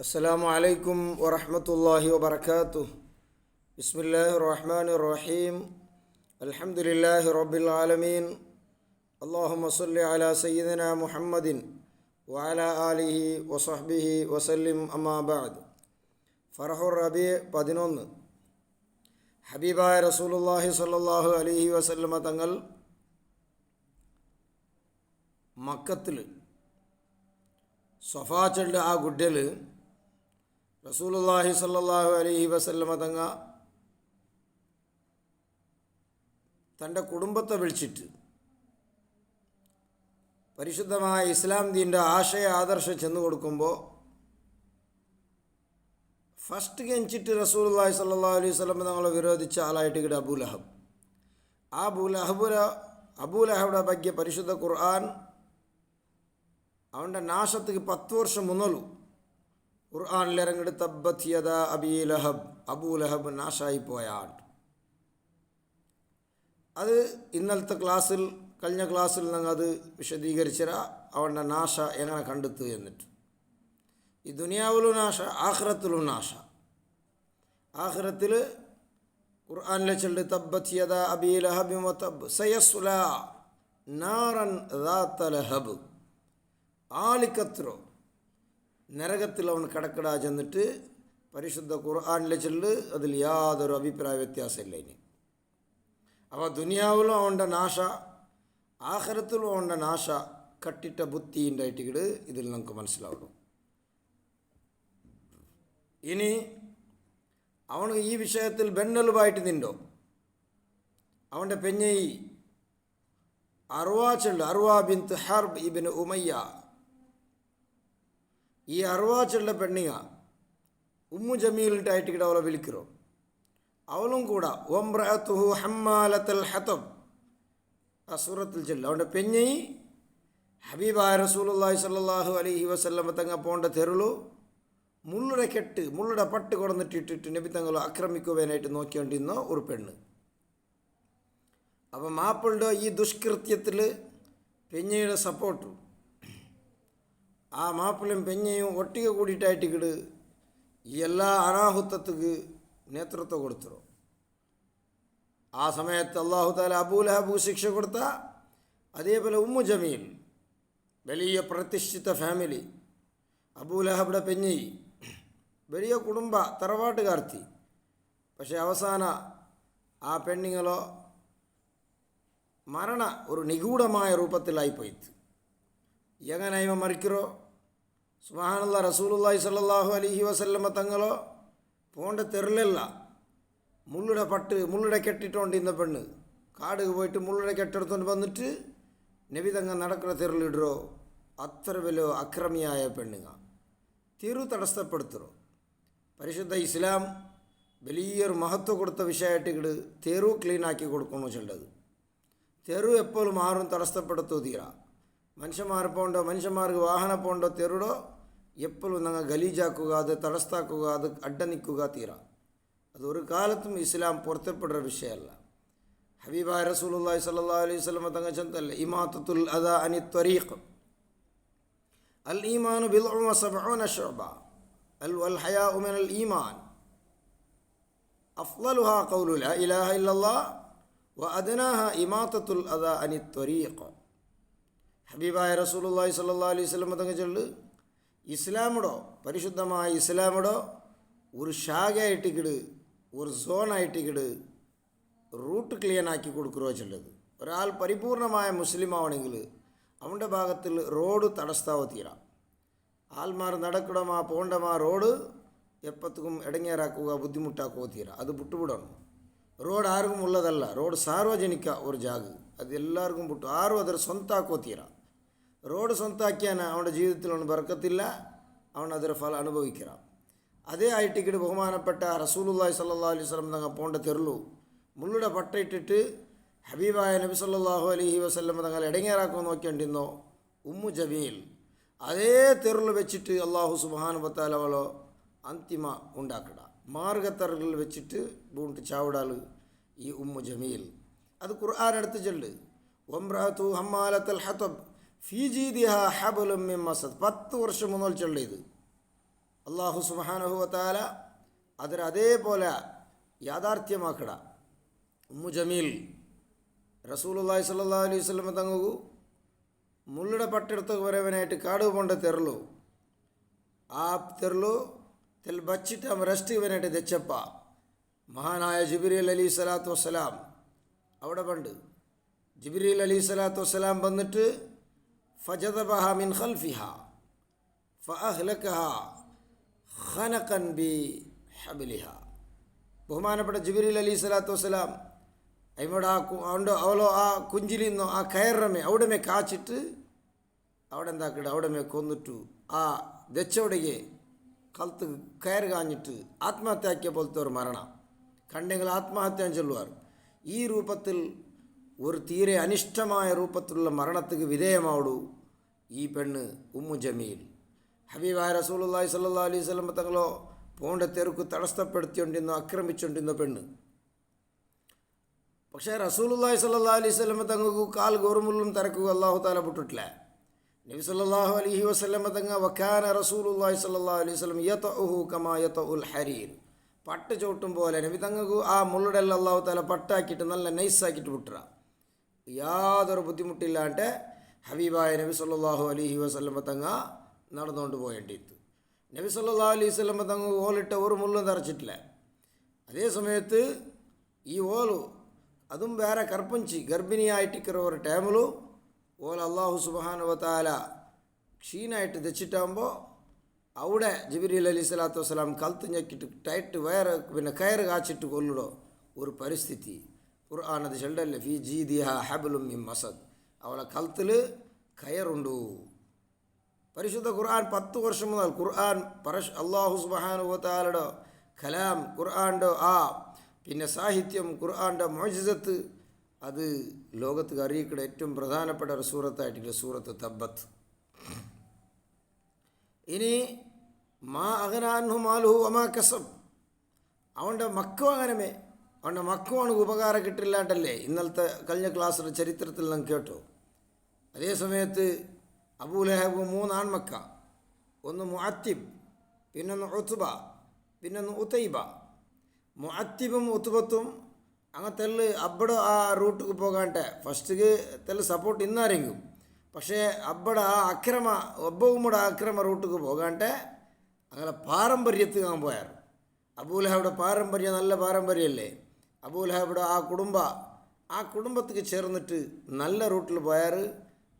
السلام عليكم ورحمة الله وبركاته. بسم الله الرحمن الرحيم. الحمد لله رب العالمين. اللهم صل على سيدنا محمد وعلى آله وصحبه وسلم. أما بعد. فرح الربيع 11 ഹബീബായ റസൂലുള്ളാഹി സ്വല്ലല്ലാഹു അലൈഹി വസല്ലമ തങ്ങൾ മക്കത്തിൽ സഫാ ചെണ്ട ആ ഗുഡ്ഡൽ റസൂലുള്ളാഹി സ്വല്ലല്ലാഹു അലൈഹി വസല്ലമ തങ്ങ തൻ്റെ കുടുംബത്തെ വിളിച്ചിട്ട് പരിശുദ്ധമായ ഇസ്ലാം ദീൻ്റെ ആശയ ആദർശം ചെന്ന് കൊടുക്കുമ്പോൾ ഫസ്റ്റ് കെഞ്ചിട്ട് റസൂലുള്ളാഹി സ്വല്ലല്ലാഹു അലൈഹി വസല്ലമ തങ്ങളെ വിരോധിച്ച ആളായിട്ട് ഇവിടെ അബൂലഹബ്. ആ അബൂലഹബിൻ്റെ ಬಗ್ಗೆ പരിശുദ്ധ ഖുർആൻ അവൻ്റെ നാശത്തിക്ക് 10 വർഷം മുന്നോളൂ ഖുർആനിലിറങ്ങിട്ട് തബ്ബത് യദാ അബീ ലഹബ്, അബൂലഹബ് നാശായി പോയാൽ. അത് ഇന്നലത്തെ കഴിഞ്ഞ ക്ലാസ്സിൽ ഞങ്ങൾ അത് വിശദീകരിച്ചാൽ അവൻ്റെ നാശ എങ്ങനെ കണ്ടെത്തു എന്നിട്ട് ഈ ദുനിയാവിലും നാശ, ആഖിറത്തിലും നാശ. ആഖിറത്തിൽ ഖുർആനിലെ ചൊല്ലി തബ്ബത് യദാ അബീ ലഹബ് വതബ് സയസ്ലാ നാറൻ ദാത ലഹബ്, ആളിക്കത്രോ നരകത്തിൽ അവൻ കടക്കടാ ചെന്നിട്ട് പരിശുദ്ധ ഖുർആനിലെ ചൊല്ല് അതിൽ യാതൊരു അഭിപ്രായ വ്യത്യാസമില്ല. ഇനി അപ്പോൾ ദുനിയാവിലും അവൻ്റെ നാശ, ആഖിറത്തിലും അവൻ്റെ നാശ കട്ടിട്ട ബുദ്ധിൻ്റെ ആയിട്ട് ഇതിൽ നമുക്ക് മനസ്സിലാവുള്ളൂ. ഇനി അവന് ഈ വിഷയത്തിൽ ബെന്നലുമായിട്ട് നിന്നോ അവൻ്റെ പെഞ്ഞയി അർവാ ബിൻത് ഹർബ് ഇബ്നു ഉമയ്യ, ഈ അർവാച്ചുള്ള പെണ്ണിങ്ങ ഉമ്മു ജമീലിട്ടായിട്ട് അവളെ വിളിக்கிறോ. അവളും കൂടെ വംറഅതുഹു ഹമ്മാലത്തുൽ ഹതബ്, ആ സൂറത്തിൽ ചൊല്ല അവൻ്റെ പെഞ്ഞയി ഹബീബായ റസൂലുള്ളാഹി സ്വല്ലല്ലാഹു അലൈഹി വസല്ലമ തങ്ങ പോണ്ട തെരുളു മുള്ളുടെ പട്ട് കൊടുന്നിട്ടിട്ടിട്ട് നബി തങ്ങൾ ആക്രമിക്കുവാനായിട്ട് നോക്കിക്കൊണ്ടിരുന്ന ഒരു പെണ്ണ്. അപ്പം മാപ്പിളുടെ ഈ ദുഷ്കൃത്യത്തിൽ പെഞ്ഞയുടെ സപ്പോർട്ട്, ആ മാപ്പിളും പെഞ്ഞയും ഒട്ടിക കൂടിയിട്ടായിട്ട് ഈ എല്ലാ അനാഹുത്തക്ക് നേതൃത്വം കൊടുത്തു. ആ സമയത്ത് അല്ലാഹു തആല അബൂലഹബ് ശിക്ഷ കൊടുത്ത, അതേപോലെ ഉമ്മു ജമീൽ വലിയ പ്രതിഷ്ഠിത ഫാമിലി, അബൂലഹബിയുടെ പെഞ്ഞി വലിയ കുടുംബ തറവാട്ടുകാർത്തി. പക്ഷെ അവസാന ആ പെണ്ണുങ്ങളോ മരണ ഒരു നിഗൂഢമായ രൂപത്തിലായിപ്പോയി. എങ്ങനെ ഇവ മറിக்கிறോ? സുബ്ഹാനല്ലാഹ്, റസൂലുള്ളാഹി സ്വല്ലല്ലാഹു അലൈഹി വസല്ലമ തങ്ങളോ പോണ്ട തെരലല്ല, മുള്ളുടെ കെട്ടിട്ടോണ്ടിരുന്ന പെണ്ണ് കാടുക പോയിട്ട് മുള്ളുടെ കെട്ടെടുത്തോണ്ട് വന്നിട്ട് നബി തങ്ങൾ നടക്കുന്ന തെരലിടോ. അത്ര വലിയ അക്രമിയായ പെണ്ണുങ്ങ തിരു തടസ്സപ്പെടുത്തറോ. പരിശുദ്ധ ഇസ്ലാം വലിയൊരു മഹത്വം കൊടുത്ത വിഷയമായിട്ട് തെരു ക്ലീനാക്കി കൊടുക്കണമെന്ന് വെച്ചിട്ടത്. തെരു എപ്പോഴും ആരും തടസ്സപ്പെടുത്തോ തീരാ. മനുഷ്യന്മാർക്ക് വാഹന പോണ്ടോ തെരുടോ എപ്പോഴും ഞങ്ങൾ ഗലീജാക്കുക, അത് തടസ്സാക്കുക, അത് അഡ്ഡനിക്കുക തീരാ. അതൊരു കാലത്തും ഇസ്ലാം പുറത്തപ്പെടുന്ന വിഷയമല്ല. ഹബീബായ റസൂലുള്ളാഹി സ്വല്ലല്ലാഹു അലൈഹി വസല്ലം തങ്ങൾ ചന്തല്ലേ ഇമാത്തത്തുൽ അദാ അനി ത്വരീഖ് അൽ ഈമാനു ബിദ്ഉൻ വസബ്ഊന ശുഅബ വൽ ഹയാഉ മിനൽ ഈമാൻ അഫ്ളലുഹാ ഖൗലു ലാ ഇലാഹ ഇല്ലല്ലാഹ് വഅദ്നാഹാ ഇമാത്തത്തുൽ അദാ അനി ത്വരീഖ്. ഹബീബായ റസൂലുള്ളാഹി സ്വല്ലല്ലാഹു അലൈഹി വസല്ലം തങ്ങൾ ചൊല്ല് ഇസ്ലാമിടോ, പരിശുദ്ധമായ ഇസ്ലാമിടോ ഒരു ശാഖയായിട്ടിക്കിട്, ഒരു സോണായിട്ടിക്കിട് റൂട്ട് ക്ലിയറാക്കി കൊടുക്കുക ചൊല്ലത്. ഒരാൾ പരിപൂർണമായ മുസ്ലിം ആവണമെങ്കിൽ അവൻ്റെ ഭാഗത്തിൽ റോഡ് തടസ്സാവോ തീരാം. ആൾമാർ നടക്കണമാ പോണ്ടമാ റോഡ് എപ്പത്തും ഇടങ്ങേറാക്കുക, ബുദ്ധിമുട്ടാക്കുക തീരാം. അത് വിട്ടുവിടണം. റോഡ് ആർക്കും ഉള്ളതല്ല, റോഡ് സാർവജനിക ഒരു ജാഗ്, അത് എല്ലാവർക്കും വിട്ടു. ആരും ಅದರ ಸ್ವಂತಾಕೋ തീരാം. റോഡ് സ്വന്താക്കിയാൽ അവൻ്റെ ജീവിതത്തിൽ അവന് ബർക്കത്തില്ല, അവൻ ಅದರ ഫലം അനുഭവിക്കണം. അതേ ആയിട്ടിക്കിട് ബഹുമാനപ്പെട്ട റസൂലുള്ളാഹി സ്വല്ലല്ലാഹു അലൈഹി വസല്ലം തങ്ങൾ പോണ്ട തെരുളു മുള്ളുടെ പട്ടയിട്ടിട്ട് ഹബീബായ നബി സല്ലല്ലാഹു അലൈഹി വസല്ലം തങ്ങൾ ഇടങ്ങേറാക്കാൻ നോക്കിണ്ടിരുന്നോ ഉമ്മു ജമീൽ. അതേ തെരുള് വെച്ചിട്ട് അല്ലാഹു സുബ്ഹാനഹു വ തആല അവളോ അന്തിമ ഉണ്ടാക്കട മാർഗത്തറകളിൽ വെച്ചിട്ട് ബൂണ്ട് ചാവിടാൾ ഈ ഉമ്മു ജമീൽ. അത് ഖുർആൻ എടുത്ത് ചൊല്ല് വംറഅതു ഹമ്മാലത്തുൽ ഹതബ് ഫീ ജീദിഹാ ഹബ്ലും മിൻ മസദ്. 10 വർഷം മുതൽ ചൊല്ലിയത് അള്ളാഹു സുബ്ഹാനഹു വ തആല അതിന് അതേപോലെ യാഥാർത്ഥ്യമാക്കട. ഉമ്മു ജമീൽ റസൂലുള്ളാഹി സ്വല്ലല്ലാഹു അലൈഹി വസല്ലം തങ്ങു ಮುಳ್ಳುಡ ಪಟ್ಟೆಡ್ತ ಬರವನಾയിട്ട് ಕಾಡು ಪೊಂಡ ತೆರಲು ಆ ತೆರಲು ತೆಲ್ ಬಚ್ಚಿಟ್ಟು ಅವ ರೆಸ್ಟಿಗೆ വനായിട്ട് തെച്ചപ്പ മഹാനായ ജിബ്രീൽ അലി സ്വലാത്തു വസ്സലാം അവിടെ പണ്ട് ജിബ്രീൽ അലി സ്വലാത്തു വസ്സലാം വന്നിട്ട് ഫജദബഹ മിൻ ഖൽഫിഹ ഫഅഹ്ലകഹ ഖനഖൻ ബി ഹബ്ലിഹ. ബഹുമാനപ്പെട്ട ജിബ്രീൽ അലി സ്വലാത്തു വസ്സലാം അവിടെ അവളോ ആ കുഞ്ചിൽ നിന്നോ ആ കയറമേ അവിടെ കാച്ചിട്ട് അവിടെ എന്താക്കിട്ട് അവിടെ കൊന്നിട്ടു ആ ദച്ചവടയെ കലത്ത് കയറ് കാഞ്ഞിട്ട് ആത്മഹത്യാക്കിയ പോലത്തെ ഒരു മരണം കണ്ടെങ്കിൽ ആത്മഹത്യ ചൊല്ലുവാർ. ഈ രൂപത്തിൽ ഒരു തീരെ അനിഷ്ടമായ രൂപത്തിലുള്ള മരണത്തിന് വിധേയമാവൂ ഈ പെണ്ണ് ഉമ്മു ജമീൽ. ഹബീബായ റസൂലുള്ളാഹി സ്വല്ലല്ലാഹു അലൈഹി വസല്ലം തങ്ങളോ പോണ്ട തെരുക്ക് തടസ്സപ്പെടുത്തിക്കൊണ്ടിരുന്ന ആക്രമിച്ചുകൊണ്ടിരുന്ന പെണ്ണ്. പക്ഷേ റസൂലുള്ളാഹി സ്വല്ലല്ലാഹു അലൈഹി വസല്ലം തങ്ങൾക്ക് കാൽ ഗോറുമുള്ളും തിരക്കുക അല്ലാഹു തആല വിട്ടിട്ടില്ല. നബി സല്ലല്ലാഹു അലൈഹി വസല്ലം തങ്ങ വക്കാന റസൂലുള്ളാഹി സ്വല്ലല്ലാഹു അലൈഹി വസല്ലം യതഉഹു കമാ യതഉൽ ഹരീർ. പട്ട് ചോട്ടും പോലെ നബി തങ്ങൾക്ക് ആ മുള്ളുടെല്ലാം അല്ലാഹു തആല പട്ടാക്കിയിട്ട് നല്ല നൈസാക്കിയിട്ട് വിട്ടുക. യാതൊരു ബുദ്ധിമുട്ടില്ലാണ്ട് ഹബീബായ നബി സല്ലല്ലാഹു അലൈഹി വസല്ലം തങ്ങ നടന്നുകൊണ്ട് പോയേണ്ടിತ್ತು. നബി സല്ലല്ലാഹു അലൈഹി വസല്ലം തങ്ങ ഓലിട്ട ഒരു മുള്ളും തറച്ചിട്ടില്ല. അതേ സമയത്ത് ഈ ഓല് അതും വേറെ കർപ്പഞ്ചി ഗർഭിണിയായിട്ടിരിക്കുന്ന ഒരു ടൈമിലും ഓല അള്ളാഹു സുബ്ഹാനഹു വ തആല ക്ഷീണമായിട്ട് തെച്ചിട്ടാകുമ്പോൾ അവിടെ ജിബ്രീൽ അലൈഹി സ്വലാത്തു വസ്സലാം കൽത്ത് ഞെക്കിട്ട് ടൈറ്റ് വയറ് കയറ് കാച്ചിട്ട് കൊല്ലിടോ ഒരു പരിസ്ഥിതി ഖുർആനത് ചെല്ലല്ലേ ഫി ജീദിഹ ഹബ്ലും മിൻ മസദ്. അവളെ കൽത്തിൽ കയറുണ്ടു. പരിശുദ്ധ ഖുർആൻ 10 വർഷം മുതൽ ഖുർആൻ അള്ളാഹു സുബ്ഹാനഹു വ തആലയുടെ കലാം ഖുർആൻ്റെ ആ സാഹിത്യം ഖുർആൻ്റെ മുഅ്ജിസത്ത് അത് ലോകത്ത് അറിയിക്കുന്ന ഏറ്റവും പ്രധാനപ്പെട്ട ഒരു സൂറത്തായിട്ടുള്ള സൂറത്ത് തബ്ബത്ത്. ഇനി മാ അഗ്നാ അൻഹു മാലുഹു വമാ കസബ്. അവൻ്റെ മക്കും അങ്ങനമേ അവൻ്റെ മക്കും അവനക്ക് ഉപകാരം കിട്ടില്ലാണ്ടല്ലേ ഇന്നലത്തെ കഴിഞ്ഞ ക്ലാസ്സിൻ്റെ ചരിത്രത്തിൽ നാം കേട്ടു. അതേ സമയത്ത് അബൂലഹബ് 3 ആൺമക്ക, ഒന്ന് മുഅത്തിബ്, പിന്നൊന്ന് ഉത്ബ, പിന്നൊന്ന് ഉതൈബ. മുഅത്തിബും ഉത്ബത്തും അങ്ങനത്തെ അബ്ബടെ ആ റൂട്ടിക്ക് പോകാണ്ട് ഫസ്റ്റിക്ക് തെല്ല് സപ്പോർട്ട് ഇന്നാരെങ്കിലും, പക്ഷേ അബ്ബടെ ആ ഒബ്ബവുമ്മടെ അക്രമ റൂട്ടിക്ക് പോകാണ്ട് അങ്ങനെ പാരമ്പര്യത്തിൽ ഞാൻ പോയാർ. അബൂലഹബിയുടെ പാരമ്പര്യം നല്ല പാരമ്പര്യമല്ലേ. അബൂലഹബിയുടെ ആ കുടുംബത്തിക്ക് ചേർന്നിട്ട് നല്ല റൂട്ടിൽ പോയാർ.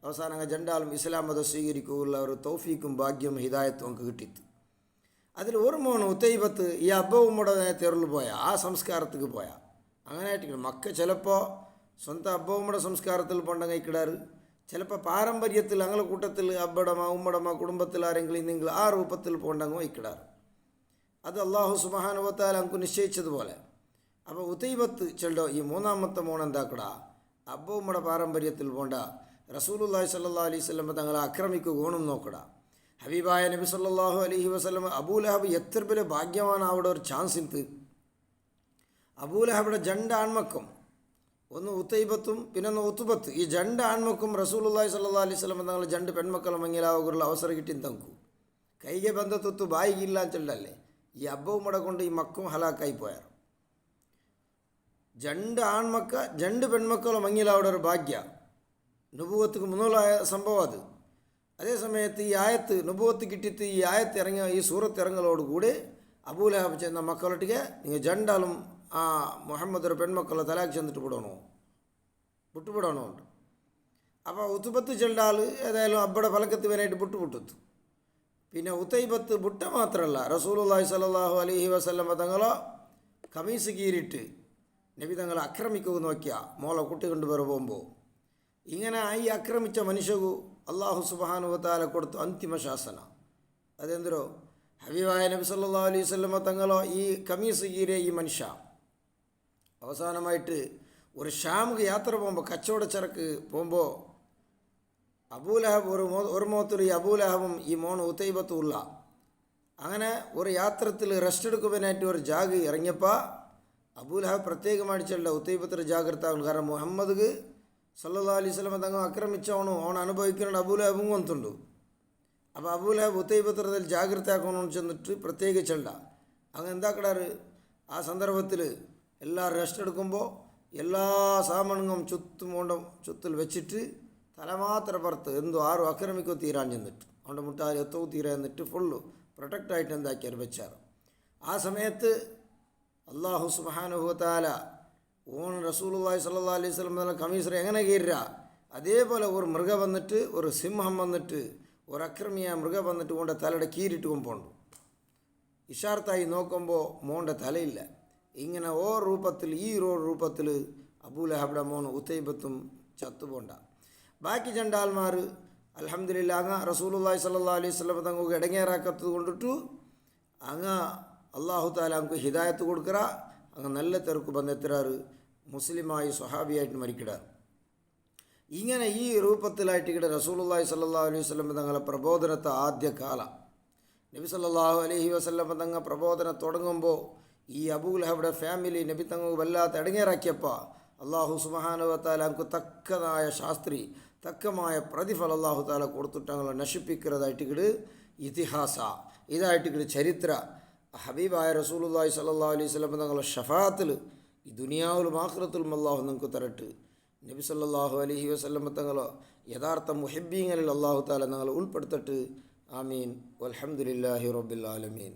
അവസാനം ജണ്ടാലും ഇസ്ലാം മതം സ്വീകരിക്കുകയുള്ള ഒരു തൗഫീക്കും ഭാഗ്യവും ഹിദായത്തും നമുക്ക് കിട്ടിത്ത്. അതിൽ ഒരു മോണ് ഉത്തൈബത്ത് ഈ അബ്ബവുമ്മടെ തെരുവിൽ പോയാൽ ആ സംസ്കാരത്തേക്ക് പോയാൽ അങ്ങനെ ആയിട്ട് മക്ക ചിലപ്പോൾ സ്വന്തം അബ്ബവുമ്മടെ സംസ്കാരത്തിൽ പോണ്ടെങ്കിൽ ഇക്കിടാറ്, ചിലപ്പോൾ പാരമ്പര്യത്തിൽ അങ്ങനെ കൂട്ടത്തിൽ അബ്ബടമ ഉമ്മടമ കുടുംബത്തിൽ ആരെങ്കിലും നിങ്ങൾ ആ രൂപത്തിൽ പോണ്ടെങ്കിൽ ഇക്കിടാറ്. അത് അള്ളാഹു സുബ്ഹാനഹു വ തആല നമുക്ക് നിശ്ചയിച്ചതുപോലെ. അപ്പോൾ ഉതൈബത്ത് ചെല്ലോ ഈ 3ാമത്തെ മോൺ എന്താക്കടാ അബ്ബവുമ്മടെ പാരമ്പര്യത്തിൽ പോണ്ട റസൂലുള്ളാഹി സ്വല്ലല്ലാഹു അലൈഹി വസല്ലം തങ്ങളെ ആക്രമിക്കുക ഓണം നോക്കടാ. ഹബീബായ നബി സല്ലല്ലാഹു അലൈഹി വസല്ലം അബൂലഹബ് എത്ര വലിയ ഭാഗ്യമാണ് അവിടെ ഒരു ചാൻസ് ഇന്ന്. അബൂലഹബിയുടെ 2 ആൺമക്കും, ഒന്ന് ഉത്തൈബത്തും പിന്നൊന്ന് ഉത്ബത്ത്, ഈ 2 ആൺമക്കും റസൂലുള്ളാഹി സ്വല്ലല്ലാഹു അലൈഹി വസല്ലം തങ്ങൾ 2 പെൺമക്കളെ മങ്ങിലാവുകയുള്ള അവസരം കിട്ടി തങ്കു കൈಗೆ ಬಂದ ತುತ್ತು ಬಾಯಿಗಿಲ್ಲ ಅಂತೇಳಲ್ಲೇ ಈ ಅಬ್ಬವುಮ್ಮಡ കൊണ്ട് ಈ ಮಕ್ಕಳು ಹಲಾಕಾಯಿ പോയാർ. 2 ആൺമക്ക 2 പെൺമക്കളെ മങ്ങിലാവുടെ ഒരു ഭാഗ്യ നുബുവത്തുക്ക് മുന്നോലായ സംഭവം അത്. അതേ സമയത്ത് ഈ ആയത്ത് നുബുവത്ത് കിട്ടിയിട്ട് ഈ ആയത്ത് ഇറങ്ങിയ ഈ സൂറത്ത് ഇറങ്ങലോടുകൂടി അബൂലഹബ് ചെന്ന മക്കളൊട്ടിಗೆ നിങ്ങൾ 2 ആളും ആ മുഹമ്മദ് പെൺമക്കളെ തലാഖ് ചെന്നിട്ട് വിട്ടുവിടണോ ഉണ്ട്. അപ്പോൾ ഉത്ബത്ത് 2 ആൾ ഏതായാലും അബ്ബടെ ഫലക്കത്ത് വരായിട്ട് വിട്ടുവിട്ടു. പിന്നെ ഉതൈബത്ത് ബുട്ട മാത്രമല്ല, റസൂലുള്ളാഹി സ്വല്ലല്ലാഹു അലൈഹി വസല്ലം തങ്ങളോ കമീസ് കീറിയിട്ട് നബി തങ്ങളെ ആക്രമിക്കുക നോക്കിയ മോളെ കുട്ടി കൊണ്ടുവരെ പോകുമ്പോൾ ഇങ്ങനെ ഈ ആക്രമിച്ച മനുഷ്യകു അള്ളാഹു സുബ്ഹാനഹു വ തആല കൊടുത്തു അന്തിമ ശാസന. അതെന്തോ ഹബീബായ നബി സല്ലല്ലാഹു അലൈഹി വസല്ലം തങ്ങളോ ഈ കമീസ് കീറിയ ഈ മനുഷ്യ അവസാനമായിട്ട് ഒരു ഷാമുക്ക് യാത്ര പോകുമ്പോൾ കച്ചവട ചരക്ക് പോകുമ്പോൾ അബൂലഹബ് ഒരു മുഖത്തൊരു ഈ അബൂലഹബും ഈ മോൺ ഉതൈബത്തും ഉള്ള അങ്ങനെ ഒരു യാത്രത്തിൽ റെസ്റ്റ് എടുക്കുവാനായിട്ട് ഒരു ജാഗ് ഇറങ്ങിയപ്പോൾ അബൂലഹബ് പ്രത്യേകമായിട്ട് ചെല്ല ഉതൈബത്തിന് ജാഗ്രത ആകും. കാരണം മുഹമ്മദ് സല്ലല്ലാഹു അലൈഹി വസല്ലം തങ്ങൾ ആക്രമിച്ചവണു അവൻ അനുഭവിക്കുന്ന അബൂലഹബും വന്നിട്ടുണ്ട്. അപ്പോൾ അബൂലഹബ് ഉത്തൈബത്രത്തിൽ ജാഗ്രത ആക്കണമെന്ന് ചെന്നിട്ട് പ്രത്യേകിച്ചുണ്ട അങ്ങനെ എന്താക്കടാറ് ആ സന്ദർഭത്തിൽ എല്ലാവരും റെസ്റ്റ് എടുക്കുമ്പോൾ എല്ലാ സാമാനങ്ങളും ചുത്തിൽ വെച്ചിട്ട് തലമാത്ര പുറത്ത് എന്തോ ആരും ആക്രമിക്കോ തീരാൻ ചെന്നിട്ട് അവൻ്റെ മുട്ടാൽ എത്തവും തീരാൻ എന്നിട്ട് ഫുള്ള് പ്രൊട്ടക്റ്റായിട്ട് എന്താക്കിയാൽ വെച്ചാറ്. ആ സമയത്ത് അള്ളാഹു സുബ്ഹാനഹു വ തആല ഓൺ റസൂലുള്ളാഹി സ്വല്ലല്ലാഹു അലൈഹി വസല്ലം എന്ന കമീസർ എങ്ങനെ കീറാ അതേപോലെ ഒരു മൃഗം വന്നിട്ട് ഒരു സിംഹം വന്നിട്ട് ഒരു അക്രമിയായ മൃഗം വന്നിട്ട് മോൻ്റെ തലയുടെ കീറിട്ട് കൊമ്പോണ്ട് ഇഷാർത്തായി നോക്കുമ്പോൾ മോൻ്റെ തലയില്ല. ഇങ്ങനെ ഈ രൂപത്തിൽ അബൂലഹബിയുടെ മോൻ ഉത്തൈബത്തും ചത്തുപോണ്ട. ബാക്കി രണ്ടാൾമാർ അൽഹംദുലില്ലാ അങ്ങ് റസൂലുള്ളാഹി സ്വല്ലല്ലാഹു അലൈഹി വസല്ലം തങ്ങൾക്ക് ഇടങ്ങേറാക്കത്തത് കൊണ്ടിട്ടു അങ്ങ് അള്ളാഹു താല നമുക്ക് ഹിദായത്ത് കൊടുക്കറ അങ്ങ് നല്ല തെറുക്ക് ബന്ധത്തിരാറ് മുസ്ലിമായി സ്വഹാബിയായിട്ട് മരിക്കിടാറ്. ഇങ്ങനെ ഈ രൂപത്തിലായിട്ട് ഇവിടെ റസൂലുള്ളാഹി സ്വല്ലല്ലാഹു അലൈഹി വസല്ലം തങ്ങളെ പ്രബോധനത്തെ ആദ്യ കാല നബി സല്ലല്ലാഹു അലൈഹി വസല്ലം തങ്ങൾ പ്രബോധനം തുടങ്ങുമ്പോൾ ഈ അബൂലഹബിയുടെ ഫാമിലി നബി തങ്ങൾ വല്ലാത്ത ഇടങ്ങേറാക്കിയപ്പോൾ അള്ളാഹു സുബ്ഹാനഹു വ തആല നമുക്ക് തക്കതായ തക്കമായ പ്രതിഫലം അള്ളാഹു താല കൊടുത്തിട്ട് ഞങ്ങളെ നശിപ്പിക്കുന്നതായിട്ട് ഇതിഹാസ ഇതായിട്ട് ചരിത്ര ഹബീബായ റസൂലുള്ളാഹി സ്വല്ലല്ലാഹു അലൈഹി വസല്ലം തങ്ങളുടെ ഷഫാത്തിൽ ഈ ദുനിയാവിലും ആഖിറത്തിലും അള്ളാഹു നിങ്ങൾക്ക് തരട്ട്. നബി സല്ലല്ലാഹു അലൈഹി വസല്ലം തങ്ങളോ യഥാർത്ഥ മുഹിബ്ബീങ്ങളിൽ അള്ളാഹു താല ഞങ്ങളെ ഉൾപ്പെടുത്തട്ട്. ആമീൻ. വൽഹംദുലില്ലാഹി റബ്ബിൽ ആലമീൻ.